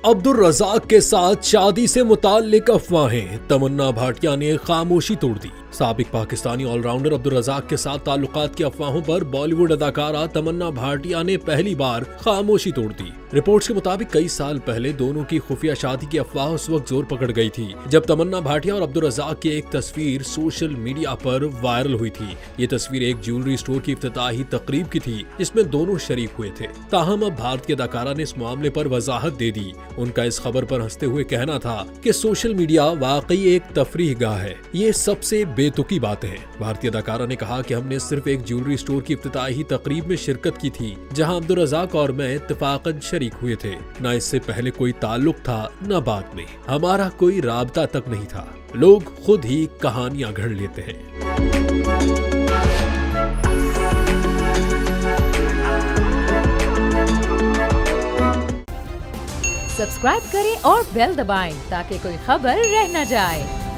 अब्दुल रज़ाक के साथ शादी से मुताल्लिक अफवाहें, तमन्ना भाटिया ने खामोशी तोड़ दी। साबिक पाकिस्तानी ऑलराउंडर अब्दुल रज़ाक के साथ ताल्लुकात की अफवाहों पर बॉलीवुड अदाकारा तमन्ना भाटिया ने पहली बार खामोशी तोड़ दी। रिपोर्ट्स के मुताबिक कई साल पहले दोनों की खुफिया शादी की अफवाह उस वक्त जोर पकड़ गई थी जब तमन्ना भाटिया और अब्दुल रज़ाक की एक तस्वीर सोशल मीडिया पर वायरल हुई थी। ये तस्वीर एक ज्वेलरी स्टोर की इफ्तिताही तकरीब की थी जिसमें दोनों शरीक हुए थे। ताहम अब भारतीय अदाकारा ने इस मामले पर वजाहत दे दी। उनका इस खबर पर हंसते हुए कहना था कि सोशल मीडिया वाकई एक तफरीह गाह है, ये सबसे बेतुकी बातें हैं। भारतीय अदाकारा ने कहा कि हमने सिर्फ एक ज्वेलरी स्टोर की इफ्तिताही तकरीब में शिरकत की थी जहां अब्दुल रज़ाक और मैं इत्तेफाकन शरीक हुए थे। न इससे पहले कोई ताल्लुक था न बाद में, हमारा कोई राबता तक नहीं था। लोग खुद ही कहानियां घड़ लेते हैं। सब्सक्राइब करें और बेल दबाएं ताकि कोई खबर रह न जाए।